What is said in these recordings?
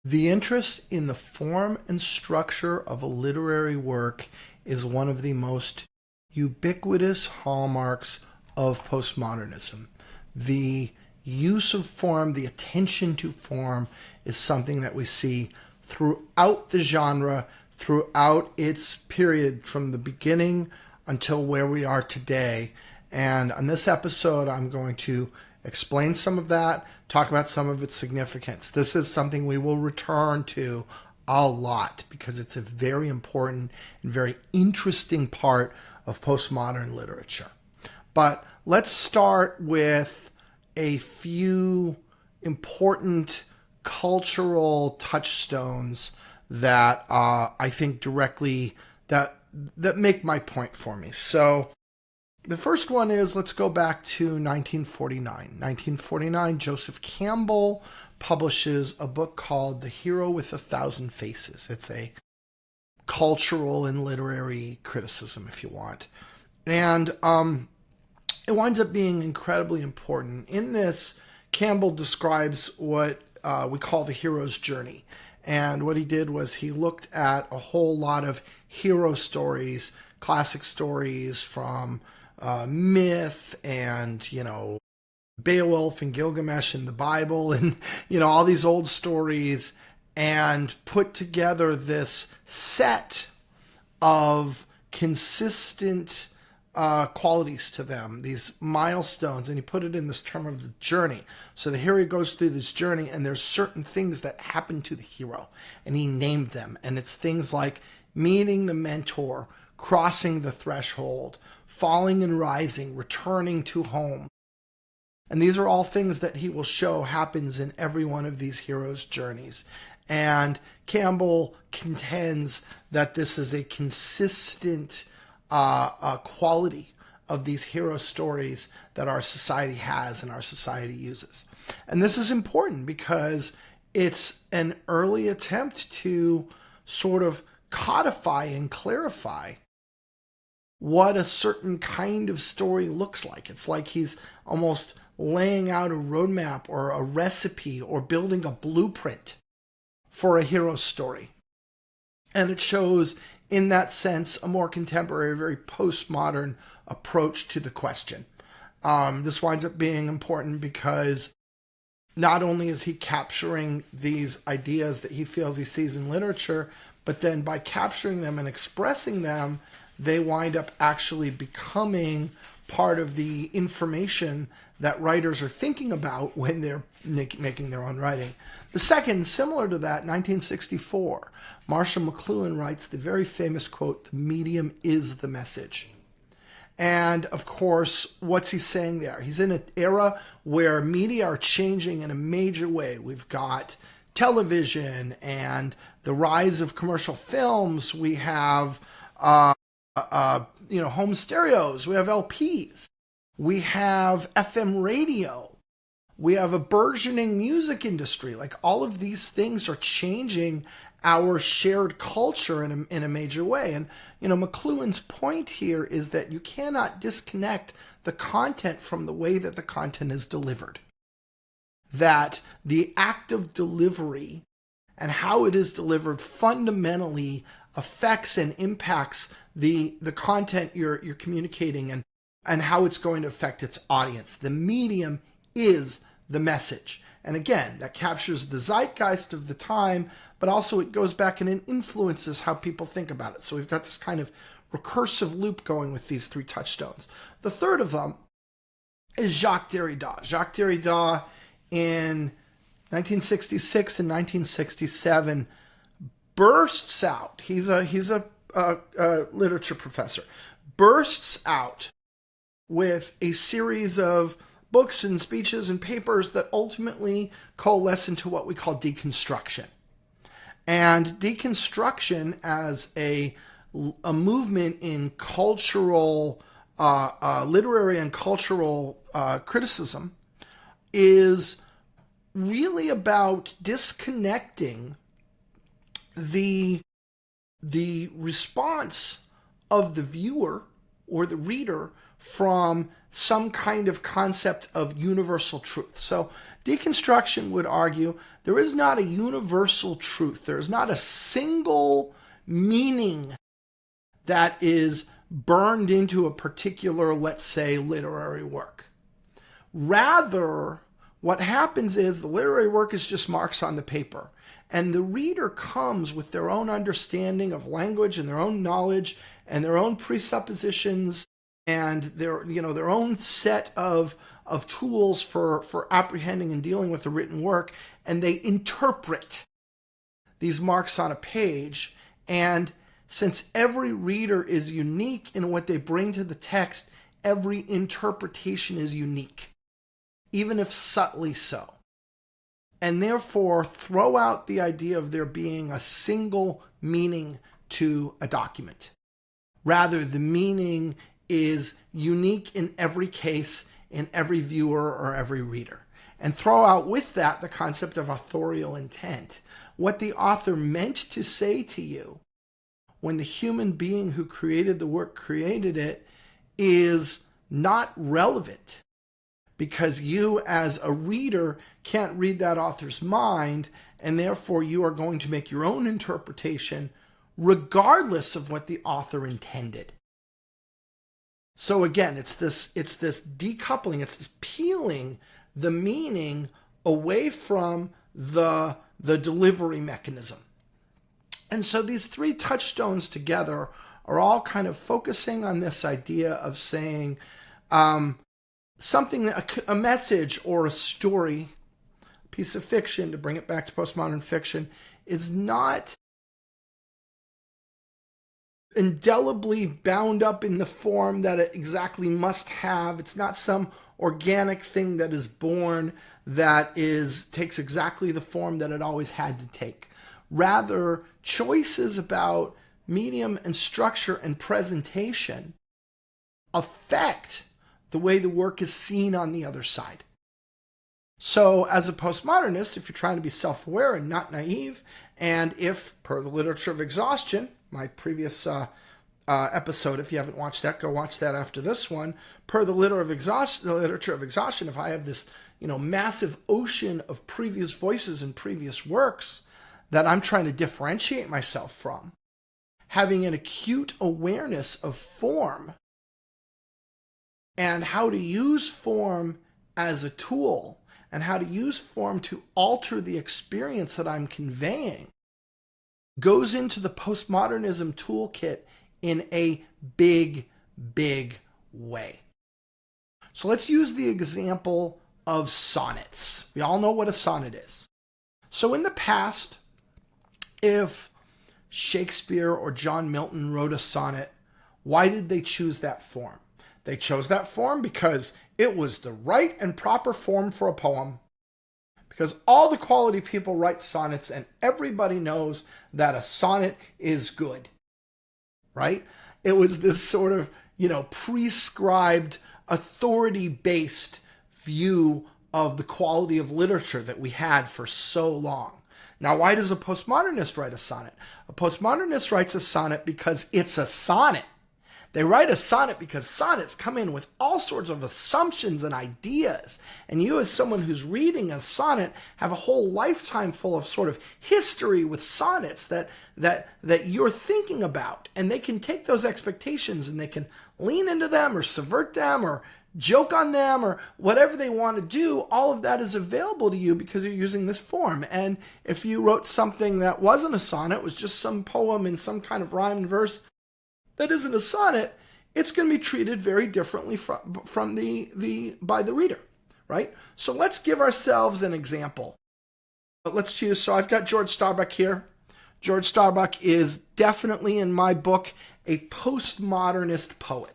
The interest in the form and structure of a literary work is one of the most ubiquitous hallmarks of postmodernism. The use of form, the attention to form, is something that we see throughout the genre, throughout its period from the beginning until where we are today. And on this episode, I'm going to explain some of that, talk about some of its significance. This is something we will return to a lot because it's a very important and very interesting part of postmodern literature. But let's start with a few important cultural touchstones that I think directly that make my point for me. So the first one is, let's go back to 1949. 1949, Joseph Campbell publishes a book called The Hero with a Thousand Faces. It's a cultural and literary criticism, if you want. And it winds up being incredibly important. In this, Campbell describes what we call the hero's journey. And what he did was he looked at a whole lot of hero stories, classic stories from myth and, Beowulf and Gilgamesh in the Bible and, all these old stories, and put together this set of consistent qualities to them, these milestones, and he put it in this term of the journey. So the hero goes through this journey, and there's certain things that happen to the hero, and he named them. And it's things like meeting the mentor, crossing the threshold, falling and rising, returning to home. And these are all things that he will show happens in every one of these heroes' journeys. And Campbell contends that this is a consistent quality of these hero stories that our society has and our society uses. And this is important because it's an early attempt to sort of codify and clarify what a certain kind of story looks like. It's like he's almost laying out a roadmap or a recipe or building a blueprint for a hero story. And it shows, in that sense, a more contemporary, very postmodern approach to the question. This winds up being important because not only is he capturing these ideas that he feels he sees in literature, but then by capturing them and expressing them, they wind up actually becoming part of the information that writers are thinking about when they're making their own writing. The second, similar to that, 1964, Marshall McLuhan writes the very famous quote, "The medium is the message." And of course, what's he saying there? He's in an era where media are changing in a major way. We've got television and the rise of commercial films. We have home stereos. We have LPs. We have FM radio. We have a burgeoning music industry. Like, all of these things are changing our shared culture in a major way. And, McLuhan's point here is that you cannot disconnect the content from the way that the content is delivered. That the act of delivery and how it is delivered fundamentally affects and impacts the content you're communicating and how it's going to affect its audience. The medium is the message. And again, that captures the zeitgeist of the time, but also it goes back and it influences how people think about it. So we've got this kind of recursive loop going with these three touchstones. The third of them is Jacques Derrida. Jacques Derrida in 1966 and 1967 bursts out. He's a literature professor. Bursts out with a series of books and speeches and papers that ultimately coalesce into what we call deconstruction. And deconstruction as a movement in cultural, literary and cultural criticism is really about disconnecting the response of the viewer or the reader from some kind of concept of universal truth. So Deconstruction would argue there is not a universal truth. There is not a single meaning that is burned into a particular, let's say, literary work. Rather, what happens is the literary work is just marks on the paper, and the reader comes with their own understanding of language and their own knowledge and their own presuppositions and their own set of tools for apprehending and dealing with the written work, and they interpret these marks on a page. And since every reader is unique in what they bring to the text, every interpretation is unique, even if subtly so. And therefore, throw out the idea of there being a single meaning to a document. Rather, the meaning is unique in every case, in every viewer or every reader. And throw out with that the concept of authorial intent. What the author meant to say to you when the human being who created the work created it is not relevant, because you as a reader can't read that author's mind, and therefore you are going to make your own interpretation regardless of what the author intended. So again, it's this decoupling, it's this peeling the meaning away from the delivery mechanism. And so these three touchstones together are all kind of focusing on this idea of saying something, a message or a story, a piece of fiction, to bring it back to postmodern fiction, is not indelibly bound up in the form that it exactly must have. It's not some organic thing that is born that takes exactly the form that it always had to take. Rather, choices about medium and structure and presentation affect the way the work is seen on the other side. So as a postmodernist, if you're trying to be self-aware and not naive, and if, per the Literature of Exhaustion, my previous episode, if you haven't watched that, go watch that after this one, per the Literature of Exhaustion, if I have this massive ocean of previous voices and previous works that I'm trying to differentiate myself from, having an acute awareness of form and how to use form as a tool and how to use form to alter the experience that I'm conveying goes into the postmodernism toolkit in a big, big way. So let's use the example of sonnets. We all know what a sonnet is. So in the past, if Shakespeare or John Milton wrote a sonnet, why did they choose that form? They chose that form because it was the right and proper form for a poem. Because all the quality people write sonnets, and everybody knows that a sonnet is good, right? It was this sort of, prescribed, authority-based view of the quality of literature that we had for so long. Now, why does a postmodernist write a sonnet? A postmodernist writes a sonnet because it's a sonnet. They write a sonnet because sonnets come in with all sorts of assumptions and ideas. And you, as someone who's reading a sonnet, have a whole lifetime full of sort of history with sonnets that you're thinking about. And they can take those expectations and they can lean into them or subvert them or joke on them or whatever they want to do. All of that is available to you because you're using this form. And if you wrote something that wasn't a sonnet, was just some poem in some kind of rhyme and verse that isn't a sonnet, it's going to be treated very differently by the reader, right? So let's give ourselves an example. So I've got George Starbuck here. George Starbuck is definitely, in my book, a postmodernist poet.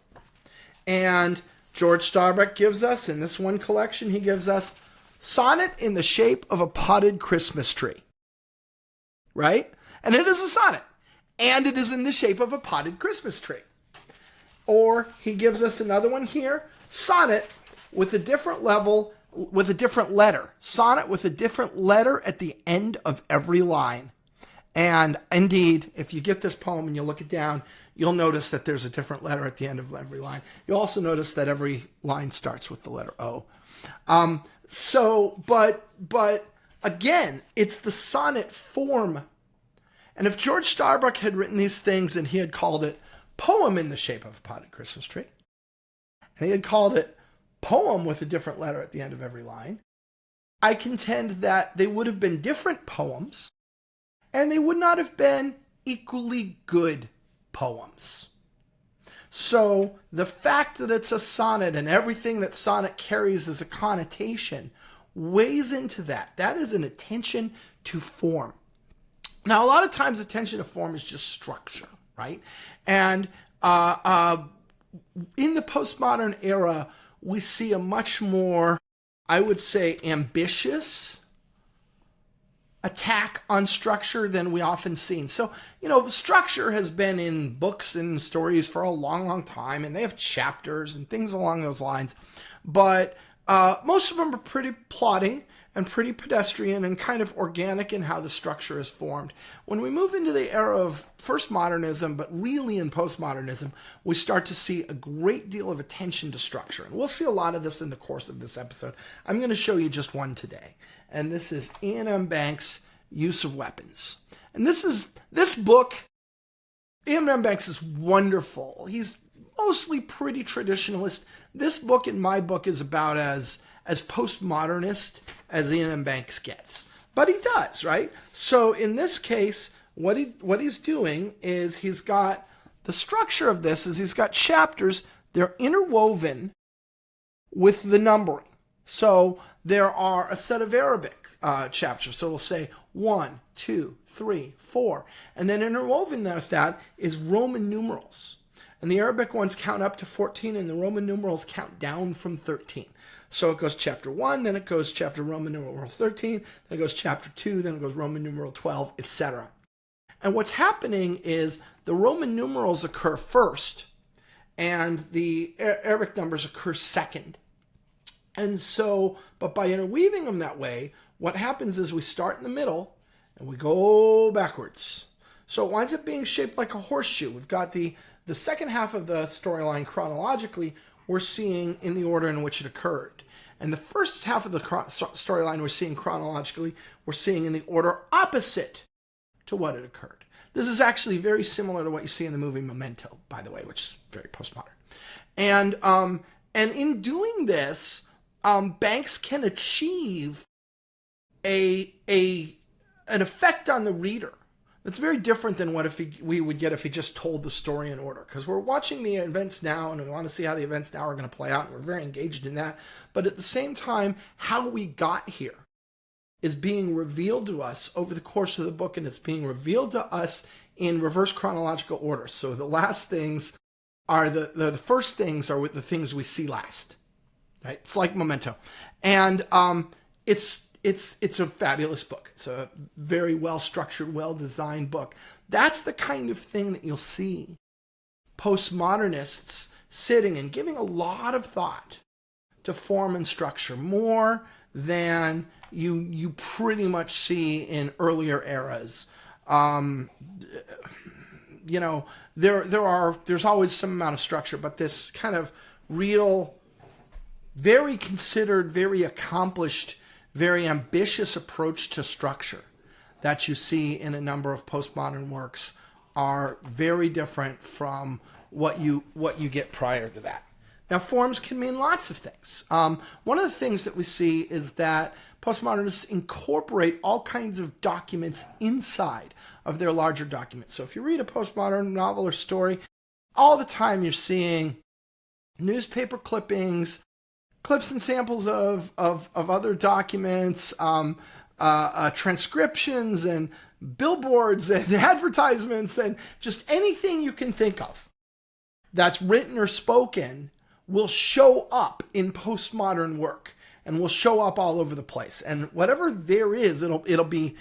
And George Starbuck gives us, in this one collection, he gives us sonnet in the shape of a potted Christmas tree, right? And it is a sonnet. And it is in the shape of a potted Christmas tree. Or he gives us another one here, sonnet with a different letter. Sonnet with a different letter at the end of every line. And indeed, if you get this poem and you look it down, you'll notice that there's a different letter at the end of every line. You'll also notice that every line starts with the letter O. But again, it's the sonnet form. And if George Starbuck had written these things and he had called it Poem in the Shape of a Potted Christmas Tree, and he had called it Poem with a different letter at the end of every line, I contend that they would have been different poems, and they would not have been equally good poems. So the fact that it's a sonnet and everything that sonnet carries as a connotation weighs into that. That is an attention to form. Now, a lot of times attention to form is just structure, right? And in the postmodern era, we see a much more, I would say, ambitious attack on structure than we often see. So, structure has been in books and stories for a long, long time, and they have chapters and things along those lines. But most of them are pretty plodding and pretty pedestrian and kind of organic in how the structure is formed. When we move into the era of first modernism, but really in postmodernism, we start to see a great deal of attention to structure. And we'll see a lot of this in the course of this episode. I'm going to show you just one today. And this is Iain M. Banks' Use of Weapons. And this book, Iain M. Banks is wonderful. He's mostly pretty traditionalist. This book, in my book, is about as postmodernist as Iain M. Banks gets. But he does, right? So in this case, what he's doing is he's got the structure of this is he's got chapters. They're interwoven with the numbering. So there are a set of Arabic chapters. So we'll say 1, 2, 3, 4. And then interwoven with that is Roman numerals. And the Arabic ones count up to 14, and the Roman numerals count down from 13. So it goes chapter 1, then it goes chapter Roman numeral 13, then it goes chapter 2, then it goes Roman numeral 12, etc. And what's happening is the Roman numerals occur first, and the Arabic numbers occur second. And so, but by interweaving them that way, what happens is we start in the middle, and we go backwards. So it winds up being shaped like a horseshoe. We've got the second half of the storyline chronologically, we're seeing in the order in which it occurred. And the first half of the storyline we're seeing chronologically, we're seeing in the order opposite to what had occurred. This is actually very similar to what you see in the movie Memento, by the way, which is very postmodern. And in doing this, Banks can achieve an effect on the reader that's very different than what we would get if he just told the story in order. Because we're watching the events now, and we want to see how the events now are going to play out, and we're very engaged in that. But at the same time, how we got here is being revealed to us over the course of the book, and it's being revealed to us in reverse chronological order. So the last things are the first things are the things we see last. Right? It's like Memento. And it's a fabulous book. It's a very well-structured, well-designed book. That's the kind of thing that you'll see postmodernists sitting and giving a lot of thought to form and structure, more than you pretty much see in earlier eras. There's always some amount of structure, but this kind of real, very considered, very accomplished, very ambitious approach to structure that you see in a number of postmodern works are very different from what you get prior to that. Now, forms can mean lots of things. One of the things that we see is that postmodernists incorporate all kinds of documents inside of their larger documents. So if you read a postmodern novel or story, all the time you're seeing newspaper clippings, clips and samples of other documents, transcriptions and billboards and advertisements, and just anything you can think of that's written or spoken will show up in postmodern work and will show up all over the place. And whatever there is, it'll be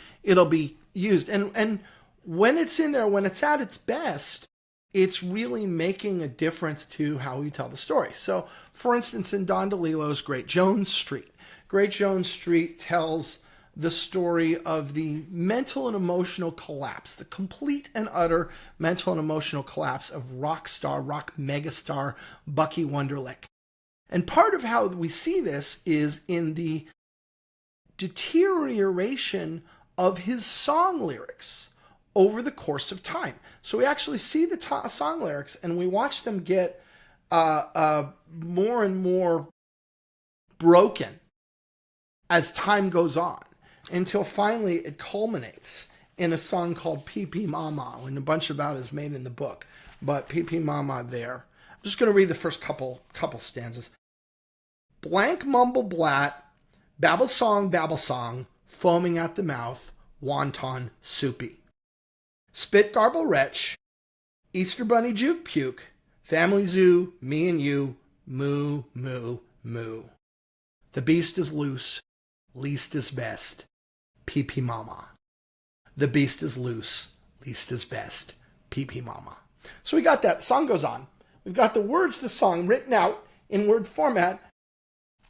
used. And when it's in there, when it's at its best, it's really making a difference to how we tell the story. So, for instance, in Don DeLillo's Great Jones Street tells the story of the mental and emotional collapse, the complete and utter mental and emotional collapse of rock megastar Bucky Wonderlic. And part of how we see this is in the deterioration of his song lyrics over the course of time. So we actually see the song lyrics and we watch them get more and more broken as time goes on, until finally it culminates in a song called Pee Pee Mama, and a bunch about it is made in the book. But Pee Pee Mama there. I'm just going to read the first couple stanzas. Blank mumble blat, babble song, foaming at the mouth, wonton soupy. Spit garble wretch, Easter bunny juke puke, family zoo, me and you, moo, moo, moo. The beast is loose, least is best, Pee Pee Mama. The beast is loose, least is best, Pee Pee Mama. So we got that. The song goes on. We've got the words of the song written out in word format.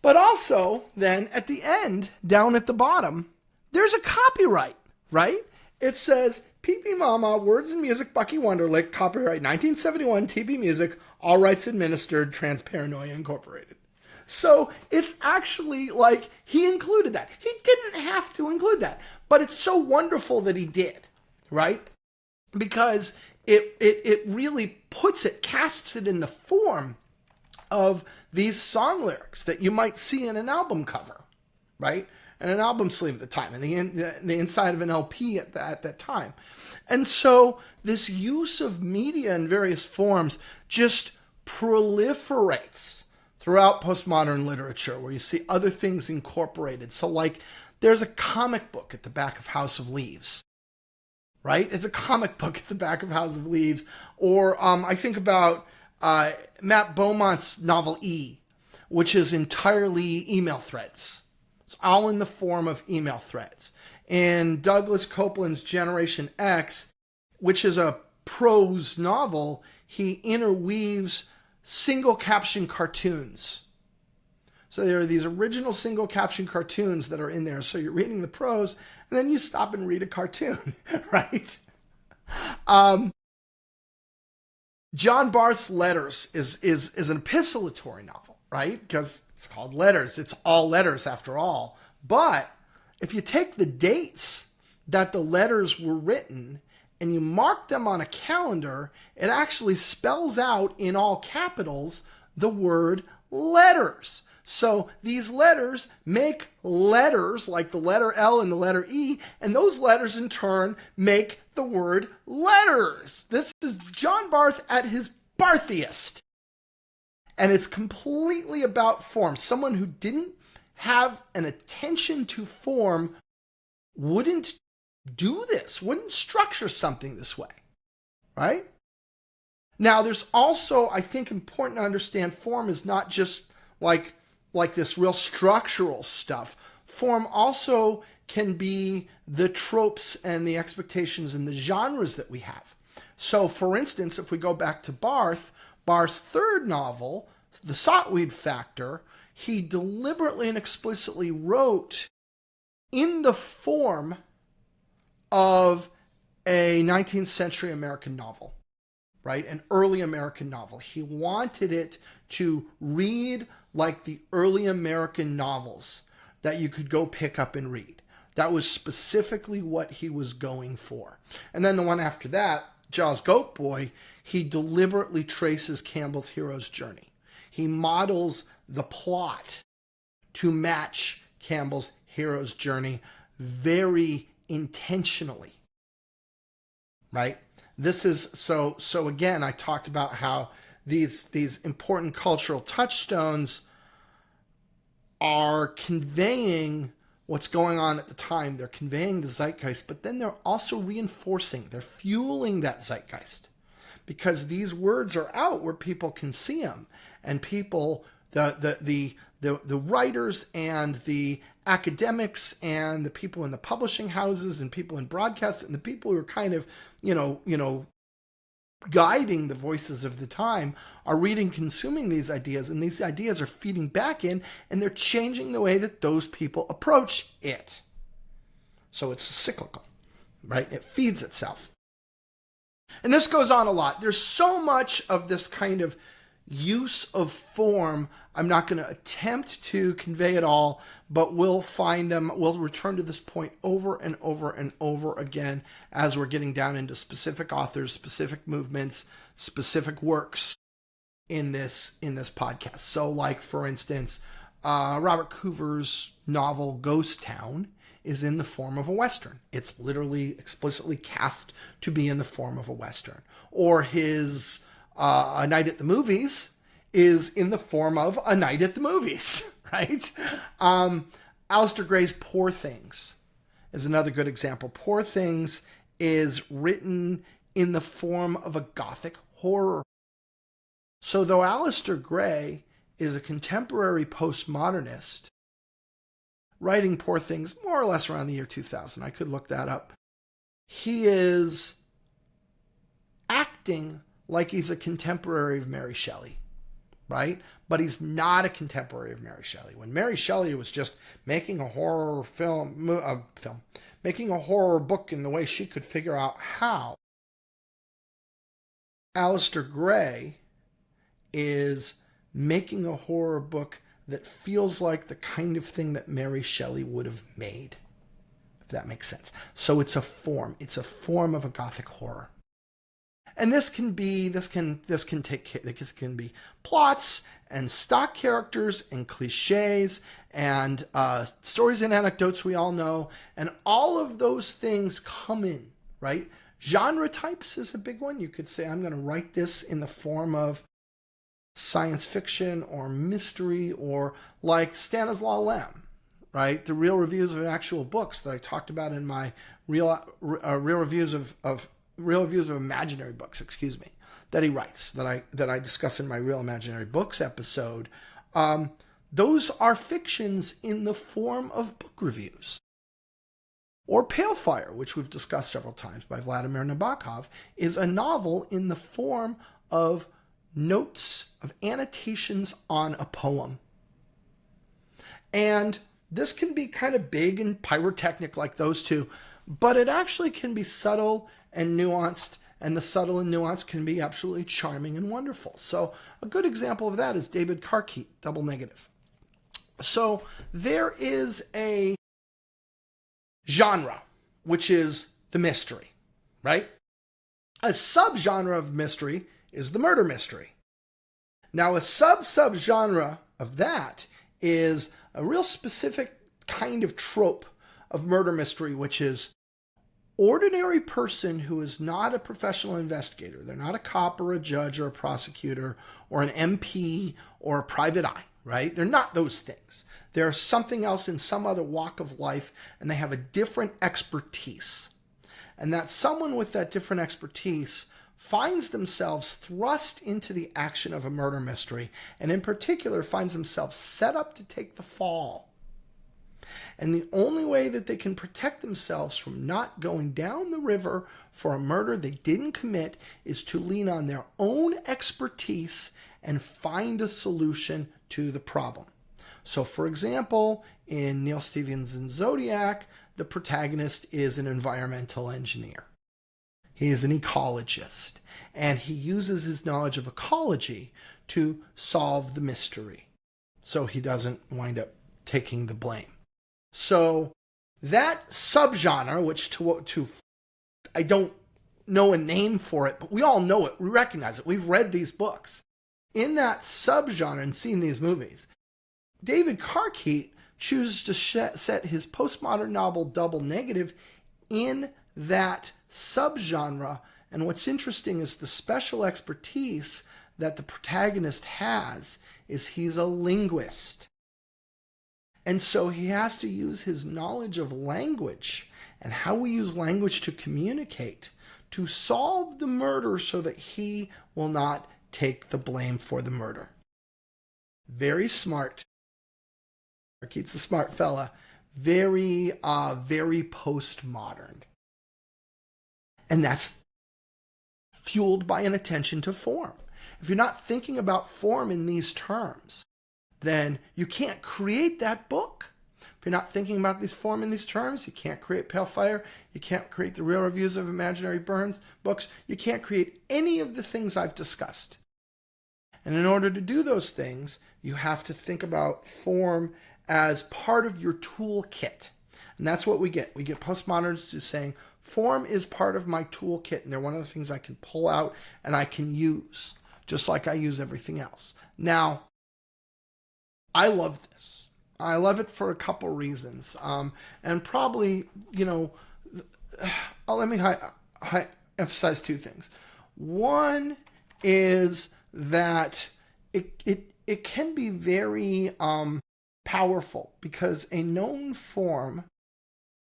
But also, then, at the end, down at the bottom, there's a copyright, right? It says, Pee Pee Mama, Words and Music, Bucky Wonderlick, copyright 1971, TB Music, all rights administered, Transparanoia Incorporated. So it's actually like he included that. He didn't have to include that, but it's so wonderful that he did, right? Because it really casts it in the form of these song lyrics that you might see in an album cover, right? And an album sleeve at the time, and the inside of an LP at that time. And so this use of media in various forms just proliferates throughout postmodern literature, where you see other things incorporated. So like there's a comic book at the back of House of Leaves, right? It's a comic book at the back of House of Leaves. Or I think about Matt Beaumont's novel E, which is entirely email threads. It's all in the form of email threads. And Douglas Copeland's Generation X, which is a prose novel, he interweaves single caption cartoons. So there are these original single caption cartoons that are in there. So you're reading the prose, and then you stop and read a cartoon, right? John Barth's Letters is an epistolatory novel, right? Because it's called Letters. It's all letters after all. But if you take the dates that the letters were written and you mark them on a calendar, it actually spells out in all capitals the word letters. So these letters make letters, like the letter L and the letter E, and those letters in turn make the word letters. This is John Barth at his Barthiest. And it's completely about form. Someone who didn't have an attention to form wouldn't do this, wouldn't structure something this way, right? Now, there's also, I think, important to understand form is not just like this real structural stuff. Form also can be the tropes and the expectations and the genres that we have. So, for instance, if we go back to Barth's third novel, The Saltweed Factor, he deliberately and explicitly wrote in the form of a 19th century American novel, right? An early American novel. He wanted it to read like the early American novels that you could go pick up and read. That was specifically what he was going for. And then the one after that, Jaws Goat Boy, he deliberately traces Campbell's hero's journey. He models the plot to match Campbell's hero's journey very intentionally, right? This is so again, I talked about how these important cultural touchstones are conveying what's going on at the time. They're conveying the zeitgeist, but then they're also reinforcing, they're fueling that zeitgeist, because these words are out where people can see them, and people, the writers and the academics and the people in the publishing houses and people in broadcast and the people who are kind of, guiding the voices of the time are reading, consuming these ideas, and these ideas are feeding back in, and they're changing the way that those people approach it. So it's cyclical, right? It feeds itself. And this goes on a lot. There's so much of this kind of use of form. I'm not going to attempt to convey it all, but we'll return to this point over and over and over again as we're getting down into specific authors, specific movements, specific works in this podcast. So, like, for instance, Robert Coover's novel Ghost Town is in the form of a Western. It's literally explicitly cast to be in the form of a Western. Or his A Night at the Movies is in the form of A Night at the Movies, right? Aleister Gray's Poor Things is another good example. Poor Things is written in the form of a Gothic horror. So though Aleister Gray is a contemporary postmodernist, writing Poor Things more or less around the year 2000, I could look that up, he is acting like he's a contemporary of Mary Shelley, right? But he's not a contemporary of Mary Shelley. When Mary Shelley was just making a horror making a horror book in the way she could figure out how, Aleister Gray is making a horror book that feels like the kind of thing that Mary Shelley would have made, if that makes sense. So it's a form. It's a form of a Gothic horror. And this can be plots and stock characters and cliches and stories and anecdotes we all know, and all of those things come in, right? Genre types is a big one. You could say, I'm going to write this in the form of science fiction or mystery, or like Stanislaw Lem, right? The real reviews of actual books that I talked about in my real reviews of imaginary books, that he writes, that I discuss in my Real Imaginary Books episode. Those are fictions in the form of book reviews. Or Pale Fire, which we've discussed several times by Vladimir Nabokov, is a novel in the form of notes, of annotations on a poem. And this can be kind of big and pyrotechnic like those two, but it actually can be subtle and nuanced, and the subtle and nuanced can be absolutely charming and wonderful. So a good example of that is David Karkeet, Double Negative. So there is a genre, which is the mystery, right? A subgenre of mystery is the murder mystery. Now, a sub-genre of that is a real specific kind of trope of murder mystery, which is ordinary person who is not a professional investigator. They're not a cop or a judge or a prosecutor or an MP or a private eye, right? They're not those things. They're something else in some other walk of life, and they have a different expertise. And that someone with that different expertise finds themselves thrust into the action of a murder mystery, and in particular finds themselves set up to take the fall. And the only way that they can protect themselves from not going down the river for a murder they didn't commit is to lean on their own expertise and find a solution to the problem. So, for example, in Neil Stephenson's Zodiac, the protagonist is an environmental engineer. He is an ecologist, and he uses his knowledge of ecology to solve the mystery, so he doesn't wind up taking the blame. So that subgenre, which I don't know a name for it, but we all know it, we recognize it, we've read these books. In that subgenre and seen these movies, David Karkeet chooses to set his postmodern novel Double Negative in that subgenre. And what's interesting is the special expertise that the protagonist has is he's a linguist. And so he has to use his knowledge of language and how we use language to communicate to solve the murder so that he will not take the blame for the murder. Very smart. Keats a smart fella. Very postmodern. And that's fueled by an attention to form. If you're not thinking about form in these terms, then you can't create that book. If you're not thinking about these form in these terms, you can't create Pale Fire, you can't create the Real Reviews of Imaginary Books, you can't create any of the things I've discussed. And in order to do those things, you have to think about form as part of your toolkit. And that's what we get. We get postmodernists just saying, form is part of my toolkit, and they're one of the things I can pull out and I can use, just like I use everything else. Now, I love this. I love it for a couple reasons. And probably, let me emphasize two things. One is that it can be very powerful because a known form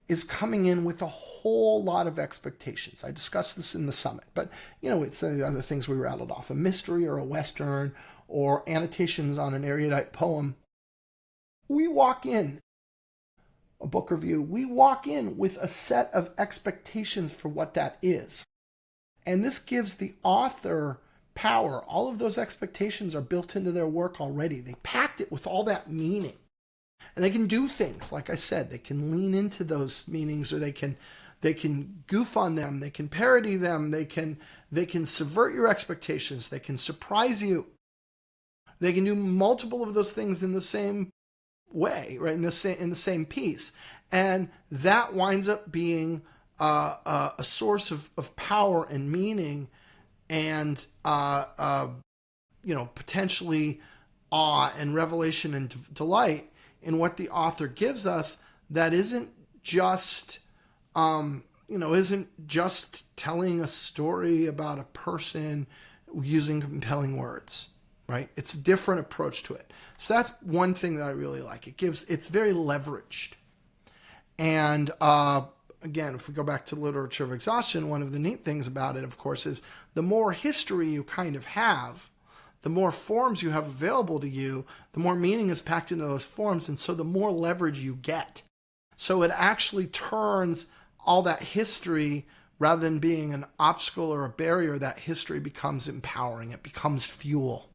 is coming in with a whole lot of expectations. I discussed this in the summit, but it's the other things we rattled off: a mystery or a western or annotations on an erudite poem. We walk in a book review. We walk in with a set of expectations for what that is. And this gives the author power. All of those expectations are built into their work already. They packed it with all that meaning. And they can do things, like I said, they can lean into those meanings, or they can goof on them, they can parody them, they can subvert your expectations, they can surprise you. They can do multiple of those things in the same way, right? In the same piece. And that winds up being a source of power and meaning, and potentially awe and revelation and delight in what the author gives us. That isn't just telling a story about a person using compelling words, right? It's a different approach to it. So that's one thing that I really like. It's very leveraged. And again, if we go back to Literature of Exhaustion, one of the neat things about it, of course, is the more history you kind of have, the more forms you have available to you, the more meaning is packed into those forms, and so the more leverage you get. So it actually turns all that history, rather than being an obstacle or a barrier, that history becomes empowering. It becomes fuel,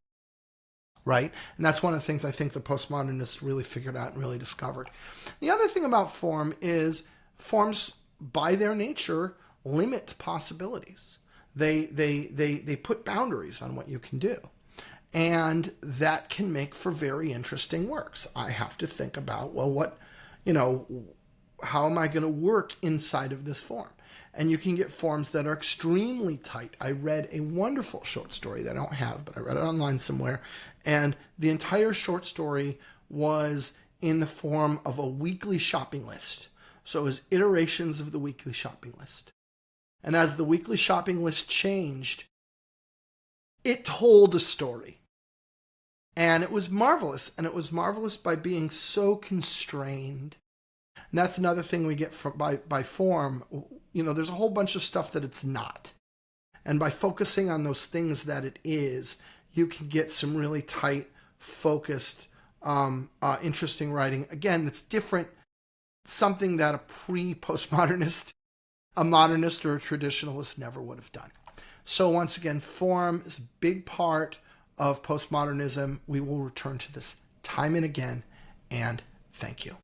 right? And that's one of the things I think the postmodernists really figured out and really discovered. The other thing about form is forms, by their nature, limit possibilities. They put boundaries on what you can do. And that can make for very interesting works. I have to think about, how am I going to work inside of this form? And you can get forms that are extremely tight. I read a wonderful short story that I don't have, but I read it online somewhere. And the entire short story was in the form of a weekly shopping list. So it was iterations of the weekly shopping list. And as the weekly shopping list changed, it told a story. And it was marvelous. And it was marvelous by being so constrained. And that's another thing we get by form. There's a whole bunch of stuff that it's not. And by focusing on those things that it is, you can get some really tight, focused, interesting writing. Again, it's different. Something that a pre-postmodernist, a modernist, or a traditionalist never would have done. So once again, form is a big part of postmodernism. We will return to this time and again, and thank you.